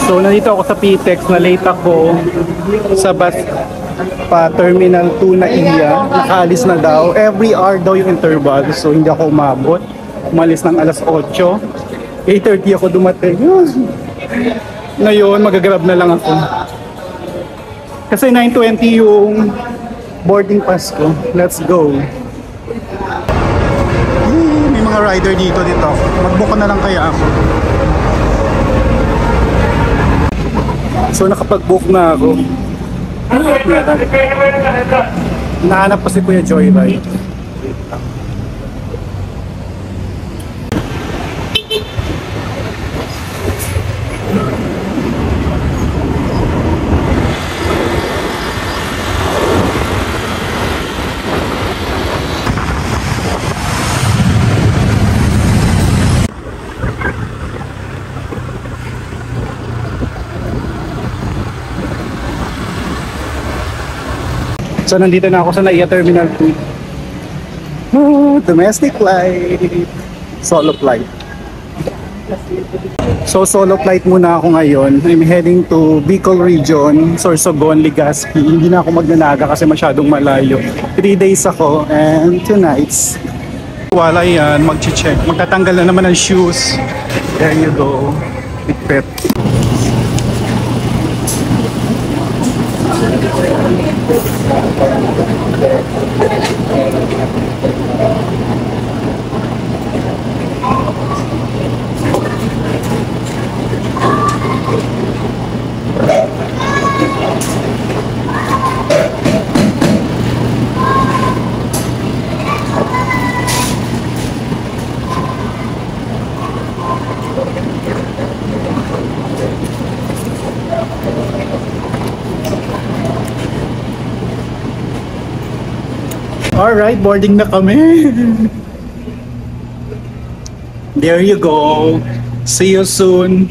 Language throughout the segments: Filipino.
So nandito ako sa PTEX, na late ako sa bus pa Terminal 2 na Iya. Nakaalis na daw. Every hour daw yung interval. So hindi ako umabot. Umalis ng alas 8. 8:30 ako dumating. Ngayon, magagrab na lang ako. Kasi 9:20 yung boarding pass ko. Let's go. May mga rider dito. Mag-book na lang kaya ako. So nakapag-book na ako. Nahanap pa si Kuya Joyride. So nandito na ako sa NAIA Terminal 2. Domestic flight. Solo flight. So solo flight muna ako ngayon. I'm heading to Bicol Region, Sorsogon, Legazpi. Hindi na ako magnanaga kasi masyadong malayo. 3 days ako and 2 nights. Wala yan, mag-check. Magtatanggal na naman ng shoes. There you go. Pit-pit. Alright, boarding na kami. There you go. See you soon.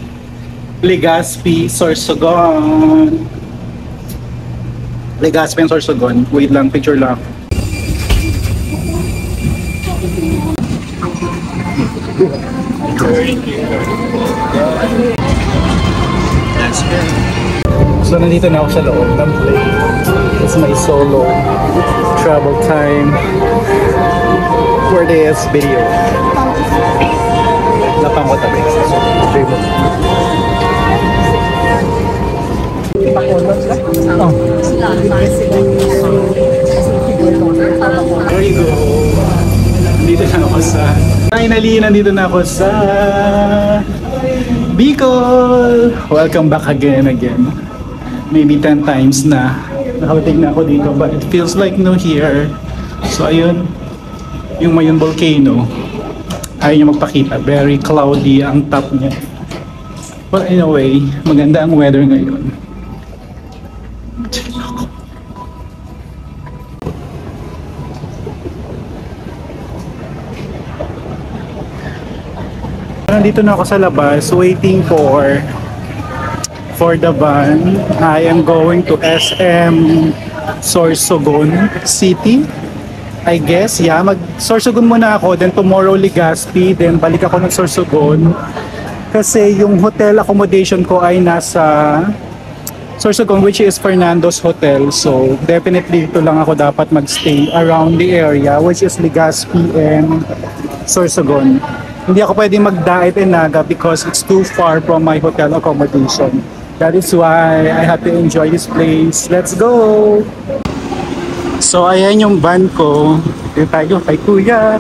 Legazpi, Sorsogon. Legazpi and Sorsogon. Wait lang, picture lang. That's good. So nandito na ako sa loob ng plane. It's my solo travel time for this video. Lapang ko tabi. Oh. There you go. Nandito na ako sa... Finally, nandito na ako sa... Bicol! Welcome back again. Maybe 10 times na nakarating na ako dito, but it feels like no here. So ayun, yung Mayon volcano, ayaw niya magpakita. Very cloudy ang top niya. But anyway, maganda ang weather ngayon. Nandito na ako sa labas, waiting for the van. I am going to SM Sorsogon City, I guess. Yeah, mag-Sorsogon muna ako, then tomorrow Legazpi, then balik ako ng Sorsogon. Kasi yung hotel accommodation ko ay nasa Sorsogon, which is Fernando's Hotel. So definitely ito lang ako dapat magstay around the area, which is Legazpi and Sorsogon. Hindi ako pwede mag-Daet and Naga because it's too far from my hotel accommodation. That is why I have to enjoy this place. Let's go! So ayan yung van ko. Dito tayo kay Kuya.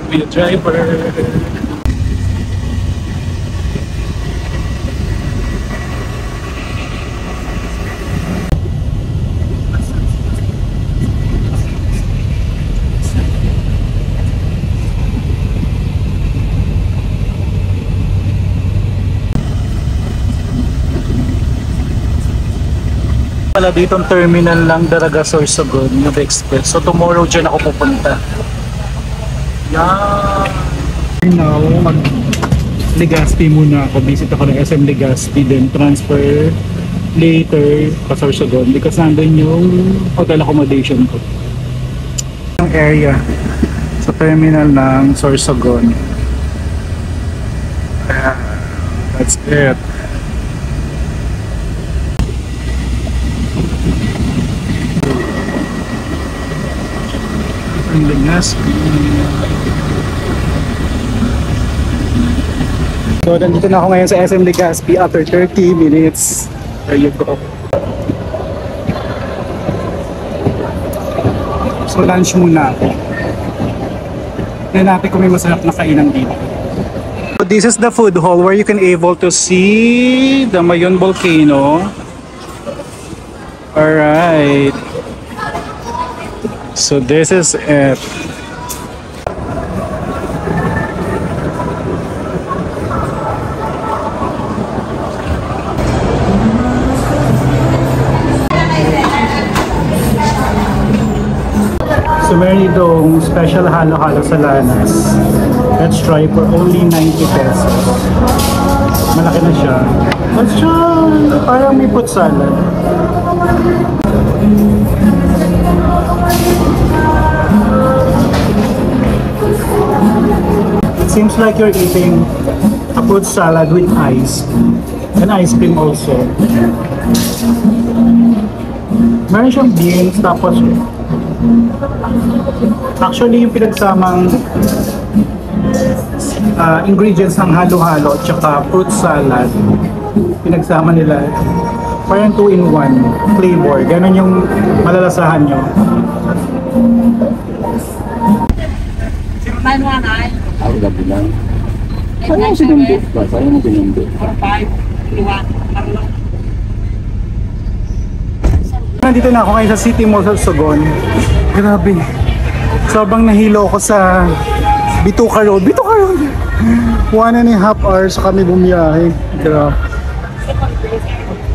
Kuya driver. Pala ditong terminal lang Daraga Sorsogon, yung express. So tomorrow dyan ako pupunta. Yan. Now, mag-Legazpi muna ako. Visit ako ng SM Legazpi, then transfer later pa Sorsogon because nandun yung hotel accommodation ko. Yung area sa terminal ng Sorsogon. That's it. SM Legazpi. So, nandito na ako ngayon sa SM Legazpi after 30 minutes. There you go. So, lunch muna ako. Tignan natin kung may masarap na kainan dito. So, this is the food hall where you can able to see the Mayon volcano. Alright. So, this is it. So meron itong special halo-halo sa Lanas. Let's try for only 90 pesos. Malaki na siya. Let's try. Parang may fruit salad. It seems like you're eating a fruit salad with ice. And ice cream also. Meron siyang beans, tapos actually yung pinagsamang ingredients ng halo-halo at saka fruit salad, pinagsama nila parang 2-in-1 flavor. Ganon yung malalasahan nyo. Ako na bilang. Saan mo sinundot ba? Saan mo sinundot? Nandito na ako ngayon sa City Mall sa Sorsogon. Grabe. Sobrang nahilo ako sa Bituca Road. Bituca Road! 1.5 hours kami bumiyahe. Grabe.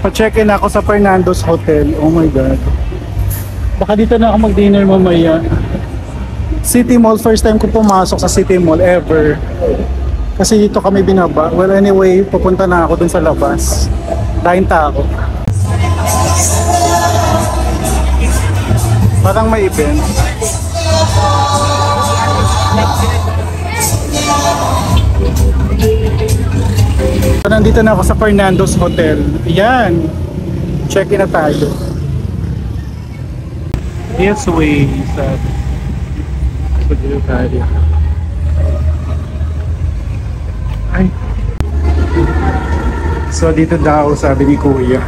Pa-check-in ako sa Fernando's Hotel. Oh my God. Baka dito na ako mag-dinner mamaya. City Mall, first time ko pumasok sa City Mall ever. Kasi dito kami binaba. Well, anyway, pupunta na ako dun sa labas. Dahin ako. Parang may event. So, nandito na ako sa Fernando's Hotel. Ayan. Check-in na tayo. This way. So, dito tayo. Ay. So, dito daw, sabi ni Kuya.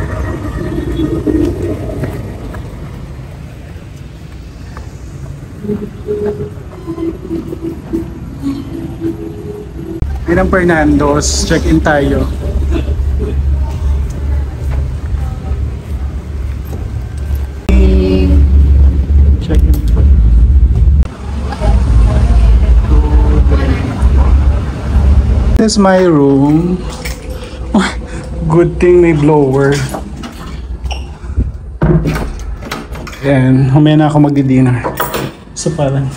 Yan ang Fernando's. Check-in tayo. Check-in. This is my room. Good thing may blower. Yan. Humaya na ako magdi-dinner. So parang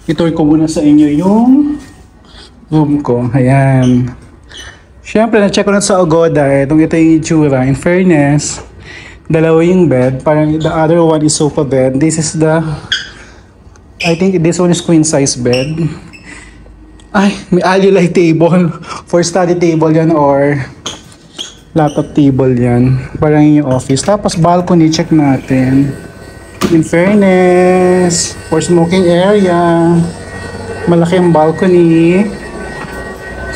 ituloy ko muna sa inyo yung room ko. Ayan. Siyempre, na-check ko na sa Agoda. Ito yung itsura. In fairness, dalawa yung bed. Parang the other one is sofa bed. This is the, I think this one is queen size bed. Ay, may alulay table. For study table yan or laptop table yan. Parang yung office. Tapos balcony, check natin. In fairness, for smoking area, malaki ang balcony.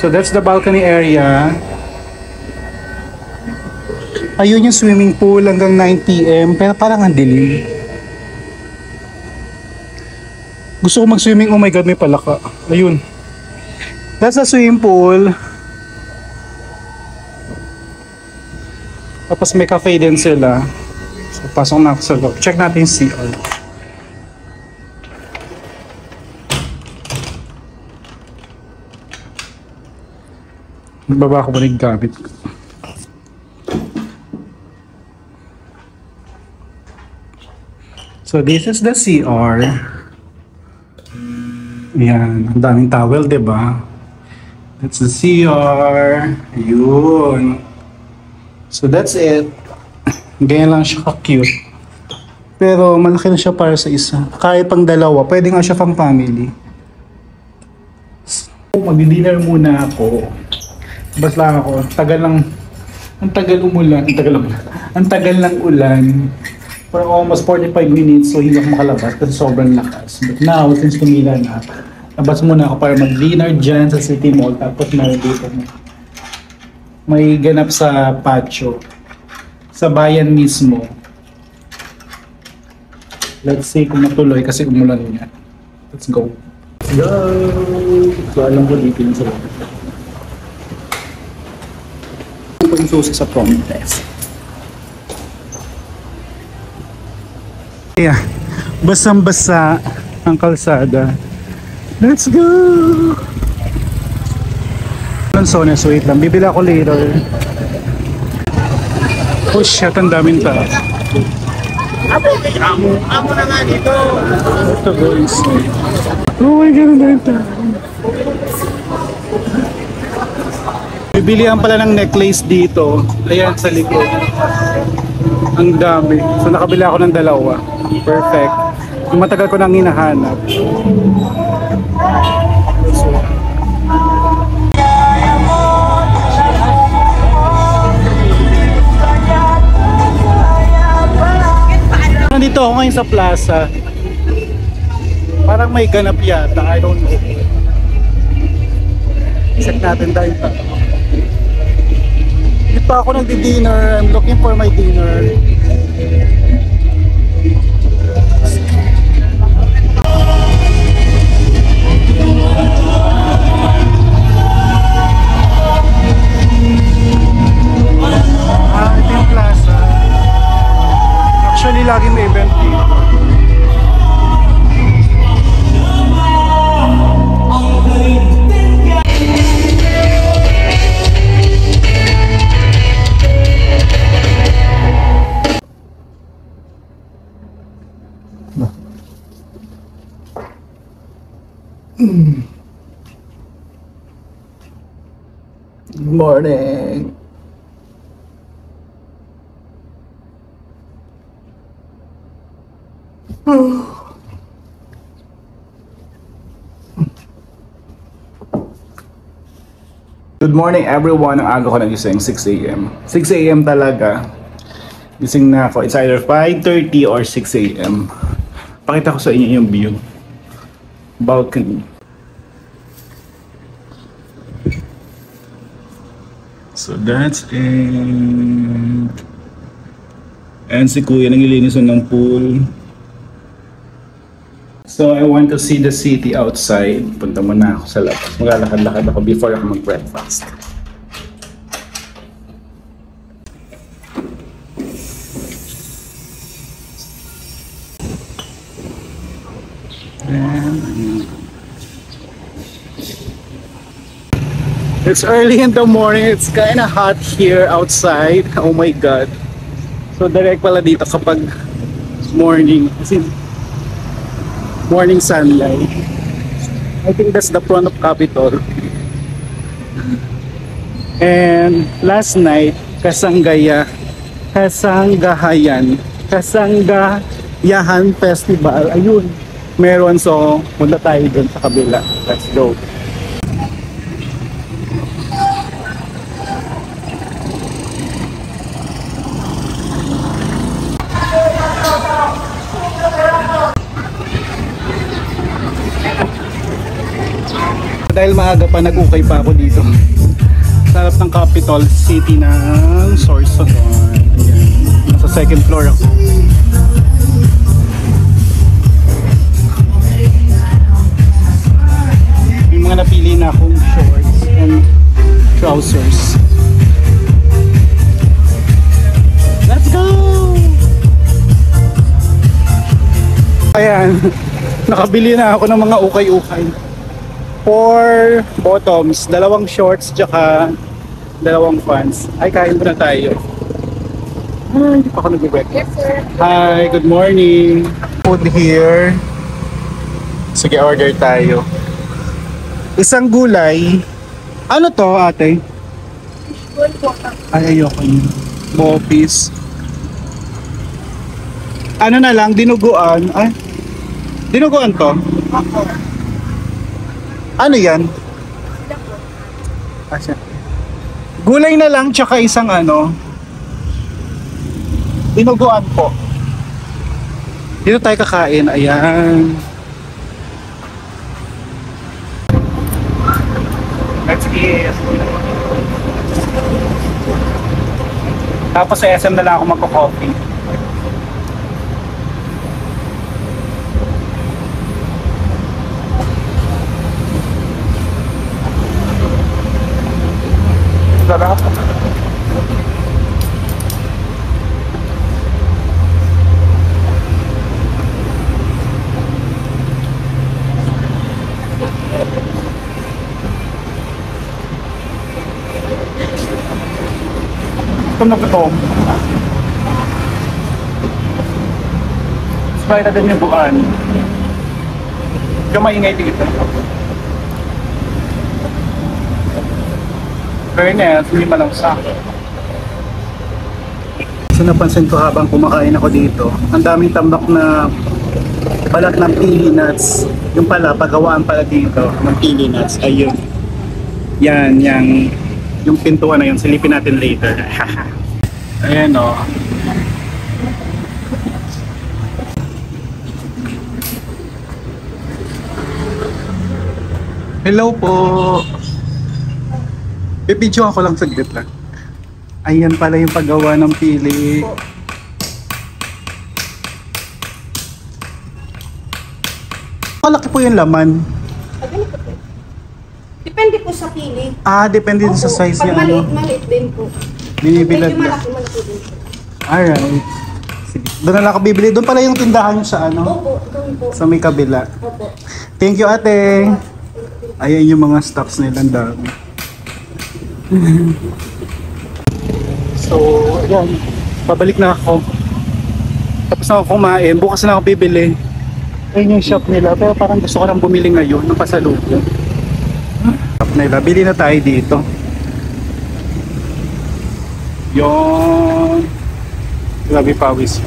So that's the balcony area. Ayun yung swimming pool hanggang 9 PM, pero parang ang dilim. Gusto ko mag-swimming, oh my God, may palaka. Ayun. That's the swimming pool. Tapos may cafe din sila. So pasok na ako sa loob. Check natin yung CR. Baba ko ba yung gamit ko? So this is the CR. Ayan, ang daming towel, diba? That's the CR. Ayun. So that's it. Ganyan lang siya ka-cute. Pero malaki na siya para sa isa. Kahit pang dalawa, pwede nga siya pang family. Mag-dinner muna ako. Bas lang ako. Tagal lang. Ang tagal umulan. Ang tagal lang ulan. for almost 45 minutes, so hindi ako makalabas kasi sobrang lakas. But now, since tumila na, labas muna ako para mag-dinner dyan sa City Mall, tapos meron dito may ganap sa patio, sa bayan mismo. Let's see kung natuloy kasi umulan niya. Let's go. Let's go! So alam ko dito yung sa yung susi sa prom test. Yeah, basang-basa ang kalsada. Let's go! Lanzones, wait lang. Bibili ako later. Oh shit, ang daming tao. Amo na nga dito. Ito guys. Oh my God, ang daming tao. Bibilihan pala ng necklace dito. Ayan, sa likod. Ang dami. So nakabili ako ng dalawa. Perfect. Yung matagal ko nang hinahanap. So, nandito ako ngayon sa plaza. Parang may ganap yata. I don't know. Check natin tayo pa. Hindi pa ako nagdi-dinner. I'm looking for my dinner. Ito yung plaza. Actually, lagi may event dito. Good morning. Good morning everyone. Ang aga ko nagising 6 a.m. 6 a.m. talaga. Gising na ako. It's either 5:30 or 6 a.m. Pakita ko sa inyo yung view. Balcony. So that's it. And si Kuya nangilinis ng pool. So I want to see the city outside. Punta muna ako sa labas. Maglalakad-lakad ako before ako mag-breakfast. It's early in the morning. It's kind of hot here outside. Oh my God. So direct pala dito kapag morning. Kasi morning sunlight. I think that's the front of Capitol. And last night, Kasanggahayan Festival. Ayun. Meron, so punta tayo dun sa kabila. Let's go. Dahil maaga pa, nag-ukay pa ako dito sa harap ng Capitol City ng Sorsogon. Ayan. Nasa second floor ako. May mga napili na akong shorts and trousers. Let's go! Ayan, nakabili na ako ng mga ukay-ukay. 4 bottoms, 2 shorts, tsaka 2 pants. Ay, kain muna tayo. Ay, hindi pa ako nag-breakfast. Hi, good morning. Food here. Sige, order tayo. Isang gulay. Ano to, ate? Ay, ayoko yun. Bopis. Ano na lang, dinuguan. Ay, dinuguan to? Ano yan? Asya. Gulay na lang tsaka isang ano. Dinuguan po. Dito tayo kakain. Ayan. Let's eat. Tapos sa SM na lang ako magko-coffee. Sarap. Ito na ito. Try na din yung buwan. Yung maingay dito. Fairness, hindi malangsa. So napansin ko habang kumakain ako dito, ang daming tambak na balat ng pili nuts. Yung pala, pagawaan pala dito ng pili nuts. Ayun. Yan, yung pintuan na yun. Silipin natin later. Ayan o. Hello po. Bibidyo ako lang saglit lang. Ayan pala yung paggawa ng pili. Malaki po yung laman. Depende po sa pili. Ah, depende din sa size Pag niya. maliit, maliit din po. Binibilad Medyo na. malaki din po. Alright. Sige. Doon na lang ako bibili. Doon pala yung tindahan nyo sa ano? Opo, doon po. Sa may kabila. Opo. Thank you, ate. Ayan yung mga stocks nila. Ang dami. So, ayan. Pabalik na ako. Tapos na ako kumain. Bukas na ako bibili. Ayun yung shop nila. Pero parang gusto ko lang bumili ngayon ng pasalubong. Shop nila. Bili na tayo dito. Yon. Grabe pawis.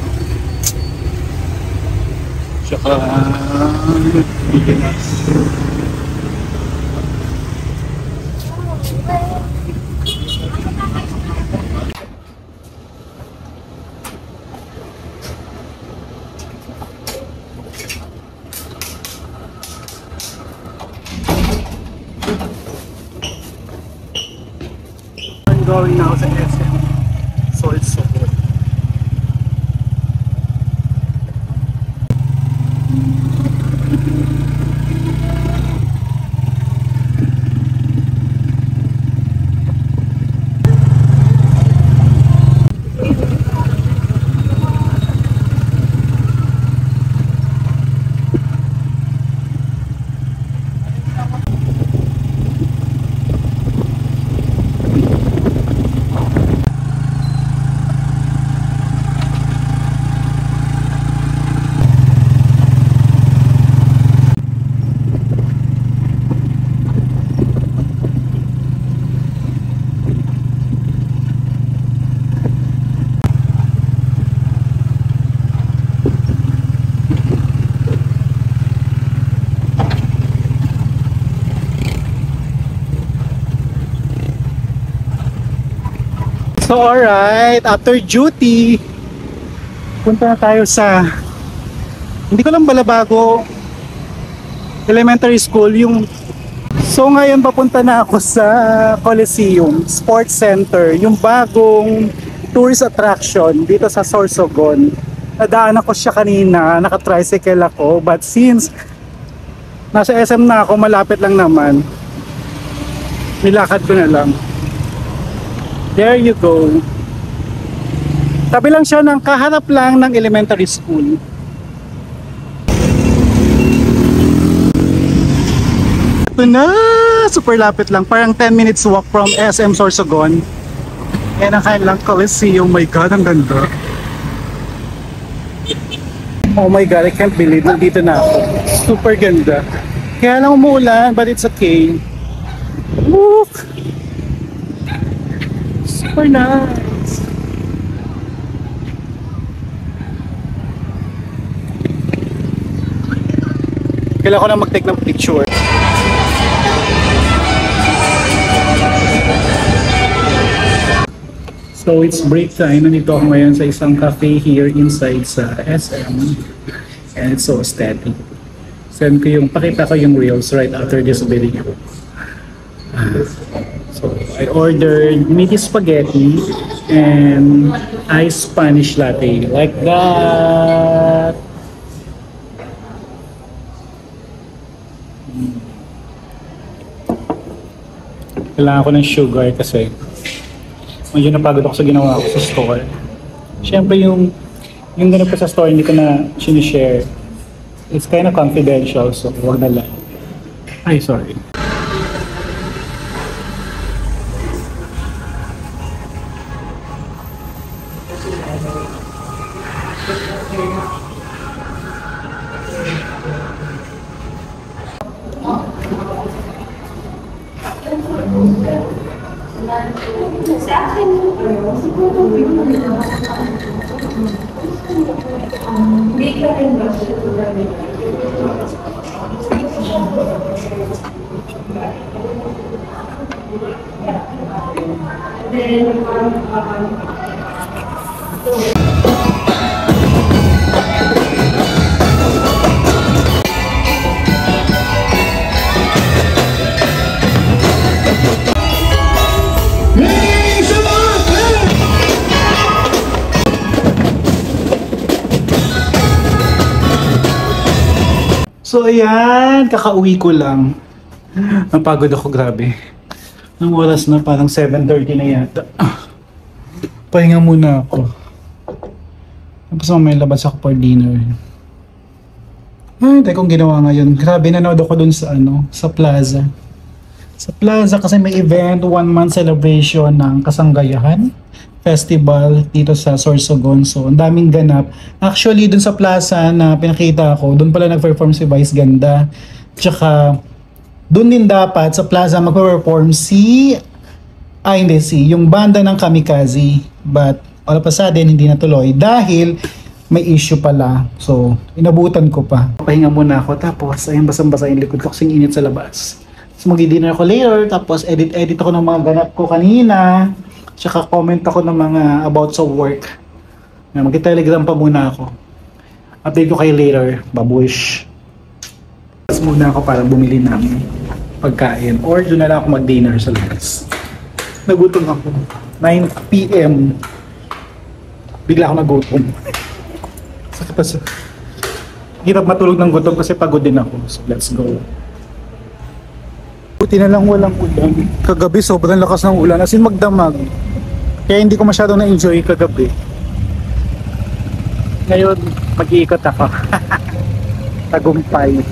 Tsaka Pilipinas. I'm going now sa SM. So it's so good. So alright, after duty, punta na tayo sa, hindi ko lang Balabago Elementary School yung. So ngayon papunta na ako sa Coliseum Sports Center, yung bagong tourist attraction dito sa Sorsogon. Nadaanan ko siya kanina, naka-tricycle ako, but since nasa SM na ako, malapit lang naman, nilakad ko na lang. There you go. Tabi lang siya ng kaharap lang ng elementary school. Ito na! Super lapit lang. Parang 10 minutes walk from SM Sorsogon. Yan ang kanilang Coliseum. Oh my God, ang ganda. Oh my God, I can't believe nandito na ako. Super ganda. Kaya lang umuulan, but it's okay. Look! Super nice. Kailangan ko na mag-take ng picture. So it's break time. Nandito ako ngayon sa isang cafe here inside sa SM. And it's so aesthetic. Pakita ko yung reels right after this video. So, I ordered meaty spaghetti and iced Spanish latte. Like that! Kailangan ko ng sugar kasi medyo napagod ako sa ginawa ko sa store. Siyempre yung ganun pa sa store hindi ko na sinishare. It's kind of confidential, so wag na lang. Ay, sorry. So ayan, kakauwi ko lang. Napagod ako, grabe. Ang oras na parang 7:30 na yata. Pahinga muna ako. Tapos mamaya labas ako for dinner. Ay, tayo kong ginawa ngayon. Grabe, nanood ako dun sa sa plaza. Sa plaza kasi may event, 1-month celebration ng Kasanggayahan Festival dito sa Sorsogon. So, ang daming ganap. Actually, dun sa plaza na pinakita ko, dun pala nag-perform si Vice Ganda. Tsaka, dun din dapat sa plaza mag-perform yung banda ng Kamikaze. But, all of a sudden, hindi natuloy dahil may issue pala. So, inabutan ko pa. Pahinga muna ako. Tapos, ayun, basang-basa yung likod ko kasing init sa labas. So, mag-dinner ako later. Tapos, edit ako ng mga ganap ko kanina. Tsaka comment ako ng mga about sa work. Mag-telegram pa muna ako. Update ko kayo later. Babush. Tapos muna ako para bumili ng pagkain. Or doon na lang ako mag-dinner sa labas. Nagutom ako. 9 PM. Bigla ako nagutom. Sakit pa sa... Hirap matulog ng gutom kasi pagod din ako. So let's go. Buti na lang walang ulan. Kagabi sobrang lakas ng ulan. As in magdamag. Kaya hindi ko masyado na-enjoy kagabi. Ngayon, mag-iikot ako. Tagumpay.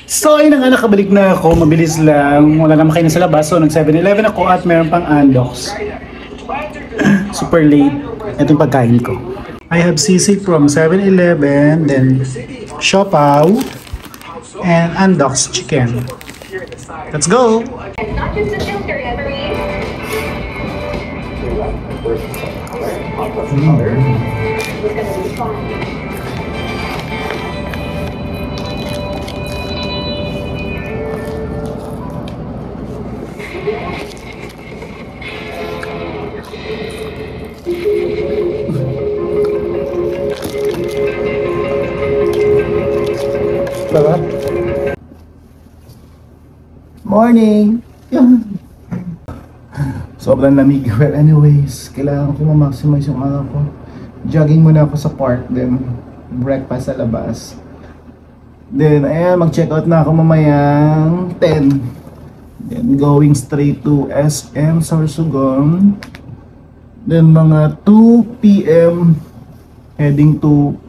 So ayun na nga, nakabalik na ako. Mabilis lang. Wala na makain sa labas. So nag 7-Eleven ako at meron pang Andox. Super late. Ito yung pagkain ko. I have sisig from 7-Eleven, then Siopaw, and Andox chicken. Let's go! It's not just a filter, Emery. It's gonna be fine. Diba? Morning! Sobrang lamig. Well, anyways, kailangan ko ma-maximize yung araw ko. Jogging muna ako sa park, then breakfast sa labas. Then, ayan, mag-check out na ako mamayang 10. Then, going straight to SM Sorsogon. Then, mga 2 PM, heading to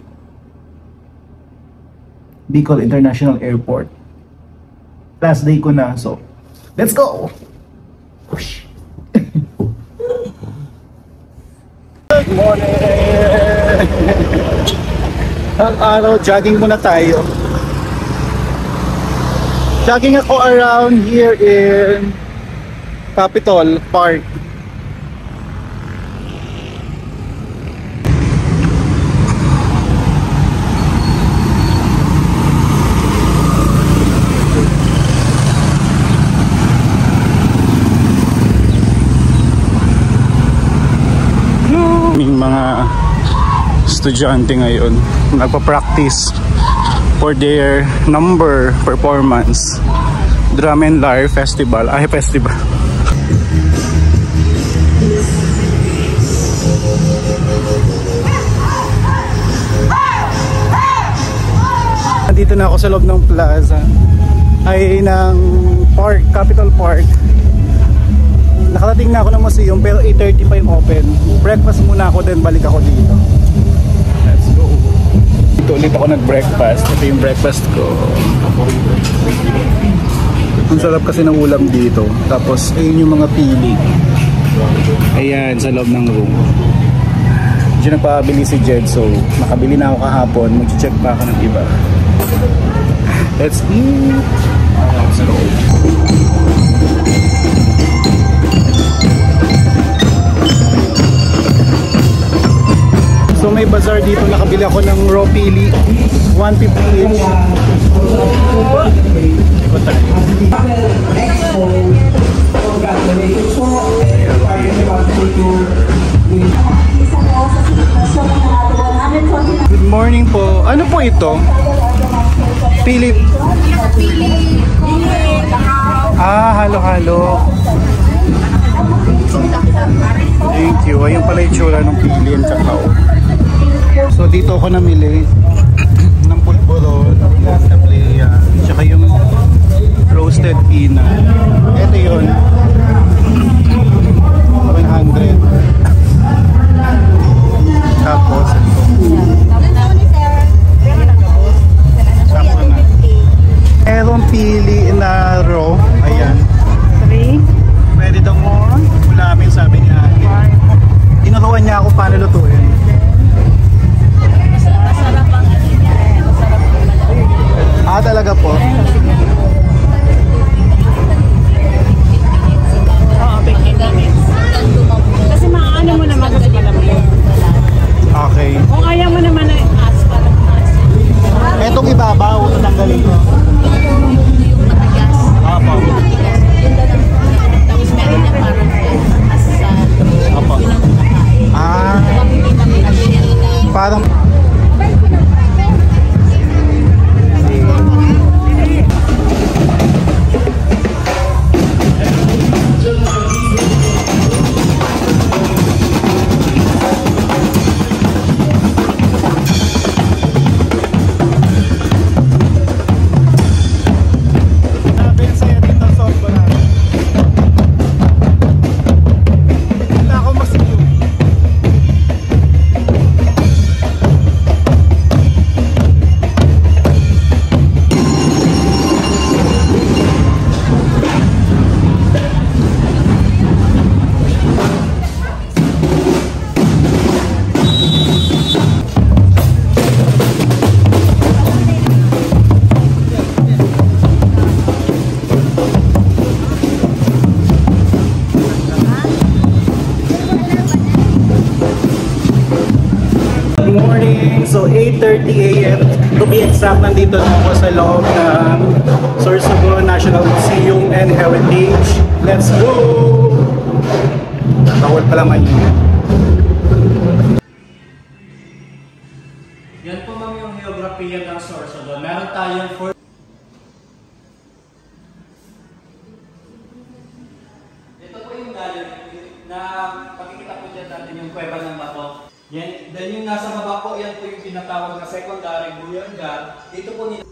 Bicol International Airport. Last day ko na, so let's go! Whoosh. Good morning! Ang araw, jogging muna tayo. Jogging ako around here in Capitol Park. Mga estudyante ngayon. Nagpa-practice for their number performance. Drum and Lyre Festival. Ay, festival. Nandito na ako sa loob ng plaza. Ay, ng park, Capital Park. Nakarating na ako ng museum pero 8:30 pa yung open. Breakfast muna ako then balik ako dito. Let's go. Dito ulit ako nag-breakfast. Ito yung breakfast ko. Ang sarap kasi ng ulam dito. Tapos ayun yung mga pili. Ayan sa loob ng room. Diyan nagpabili si Jed, so nakabili na ako kahapon. Mag-check pa ako ng iba. Let's eat. Let's go. So may bazaar dito, nakabili ako ng raw pili, 150 each. Ikot tayo. Good morning po. Ano po ito? Pili. Halo-halo. Thank you. Ayun pala yung tsura ng pili and kakao. So dito ako namili ng pulburon, tablea, tsaka yung roasted peanut. Ito yun, 100. Tapos merong pili na raw. Ayan, 3. Pwede daw mo ulamin, sabi niya. Tinuruan niya ako paano lutuin. Talaga po. Kasi maano mo naman kasi malamig. Okay. Kung ayaw mo naman ay asphalt. Etong ibabaw, tatanggalin ko. Yung matigas. Apo. Tapos meron niya parang asal. Apo. Yun ang kumakain. Mapipita mo kasi na Parang so 8:30 AM to be exact, nandito na ako sa loob ng Sorsogon National Museum and Heritage. Let's go! Bawal pala mainit. Yan po ma'am yung geografiya ng Sorsogon. Meron tayong ito po yung gallery na pakikita po dyan natin yung kuweba ng bato. Yan, then yung nasa baba po, yan po yung tinatawag na secondary burial. Dito po nila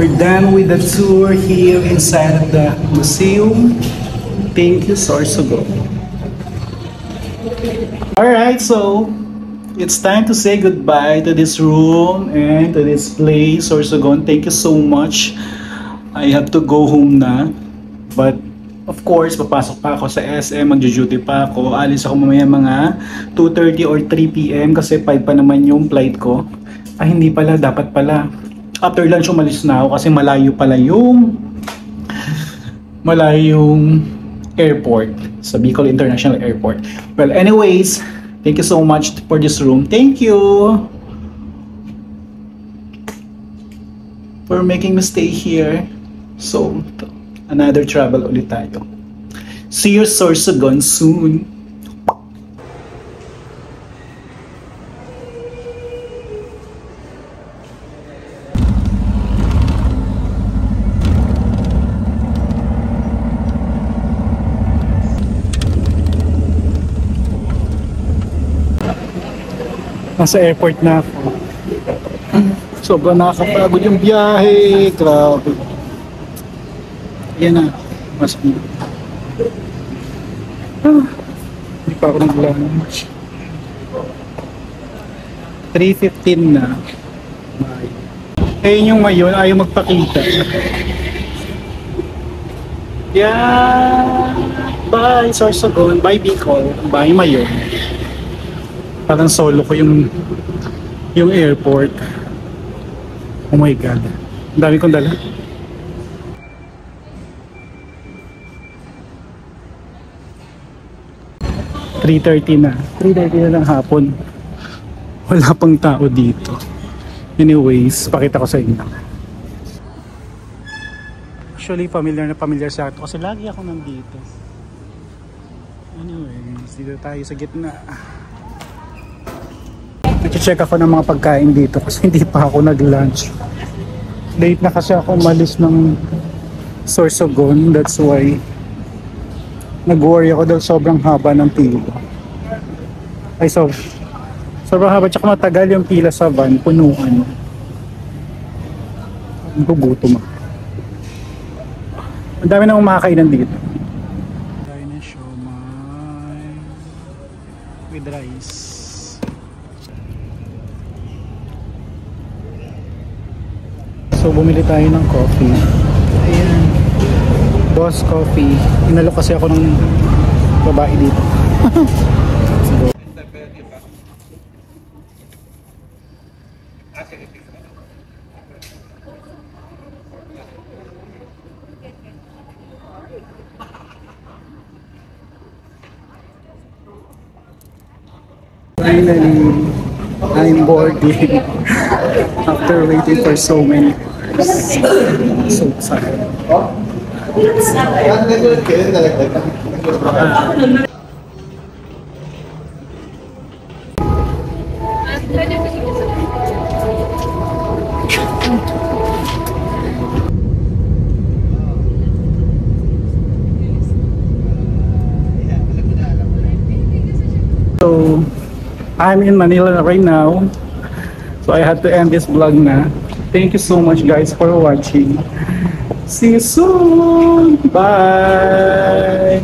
we're done with the tour here inside of the museum. Thank you, Sorsogon. Alright, so it's time to say goodbye to this room and to this place, Sorsogon. Thank you so much. I have to go home na. But of course, papasok pa ako sa SM, magjo-duty pa ako. Alis ako mamaya mga 2:30 or 3 PM kasi 5 pa naman yung flight ko. Ay, hindi pala, dapat pala. After lunch umalis na ako kasi malayo yung airport, sa Bicol International Airport. Well, anyways, thank you so much for this room. Thank you for making me stay here. So, another travel ulit tayo. See you, Sorsogon, soon. Nasa airport na ako. Sobrang nakakapagod yung biyahe. Grabe. Yan na. Mas hindi pa ako nag-lunch. 3:15 na. Ayun yung mayon, ayaw magpakita. Yeah. Bye, Sorsogon. Bye, Bicol. Bye, mayon. Parang solo ko yung airport. Oh my God. Ang dami kong dala. (3:30 na. 3:30 na ng hapon. Wala pang tao dito. Anyways, pakita ko sa inyo. Actually, familiar sa akin kasi lagi ako nandito. Anyways, dito tayo sa gitna. Nag-check ako ng mga pagkain dito kasi hindi pa ako nag-lunch. Late na kasi ako umalis ng Sorsogon. That's why nag-worry ako dahil sobrang haba ng pila. Ay, sobrang haba tsaka matagal yung pila sa van, punuan. Gugutom ako. Ang dami na umakainan dito. Dahil na siomai with rice. So bumili tayo ng coffee. Ayan. Boss Coffee. Inalok kasi ako ng babae dito. Finally, I'm boarding after waiting for so many hours. So excited. So, I'm in Manila right now. So I had to end this vlog na. Thank you so much guys for watching. See you soon. Bye.